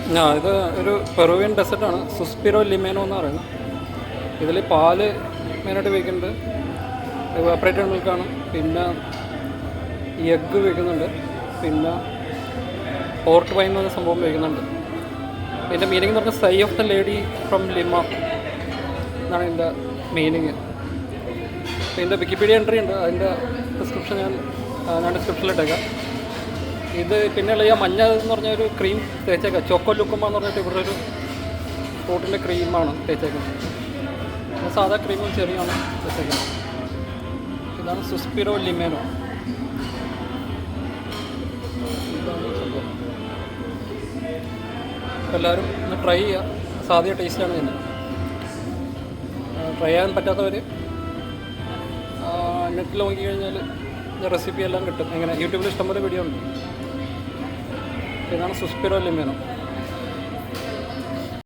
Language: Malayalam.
ഇത് ഒരു പെറുവിയൻ ഡെസേർട്ടാണ്, സുസ്പിരോ ലിമേനോ എന്ന് പറയുന്നത്. ഇതിൽ പാല് മെയിനായിട്ട് ഉപയോഗിക്കുന്നുണ്ട്, എവാപ്പറേറ്റഡ് മിൽക്കാണ്, പിന്നെ എഗ്ഗ് ഉപയോഗിക്കുന്നുണ്ട്, പിന്നെ പോർട്ട് വൈൻ എന്ന് പറഞ്ഞ സംഭവം ഉപയോഗിക്കുന്നുണ്ട്. ഇതിൻ്റെ മീനിങ് എന്ന് പറഞ്ഞാൽ sigh of the lady from Lima എന്നാണ് ഇതിൻ്റെ മീനിങ്. ഇതിൻ്റെ വിക്കിപീഡിയ എൻട്രി ഉണ്ട്, അതിൻ്റെ ഡിസ്ക്രിപ്ഷൻ ഞാൻ ഡിസ്ക്രിപ്ഷനിലിട്ടേക്കാം. ഇത് പിന്നെയുള്ള ഈ മഞ്ഞ എന്ന് പറഞ്ഞ ഒരു ക്രീം തേച്ചേക്കാം, ചോക്കോ ലുക്കുമ്പ എന്ന് പറഞ്ഞിട്ട് ഇവിടെ ഒരു ഫ്രൂട്ടിൻ്റെ ക്രീമാണ് തേച്ചേക്കുന്നത്. സാധാ ക്രീമും ചെറിയാണ് തേച്ചേക്കുന്നത്. ഇതാണ് സുസ്പിരോ ലിമേനോ. ഇതാണ് സംഭവം. എല്ലാവരും ഒന്ന് ട്രൈ ചെയ്യുക, സാധ്യ ടേസ്റ്റാണ് തന്നെ. ട്രൈ ചെയ്യാൻ പറ്റാത്തവർ നെറ്റിൽ നോക്കിക്കഴിഞ്ഞാൽ റെസിപ്പി എല്ലാം കിട്ടും. എങ്ങനെ യൂട്യൂബിൽ ഇഷ്ടംപോലെ വീഡിയോ ഉണ്ട്. ഇതാണ് സുസ്പിരോ ലിമേനോ.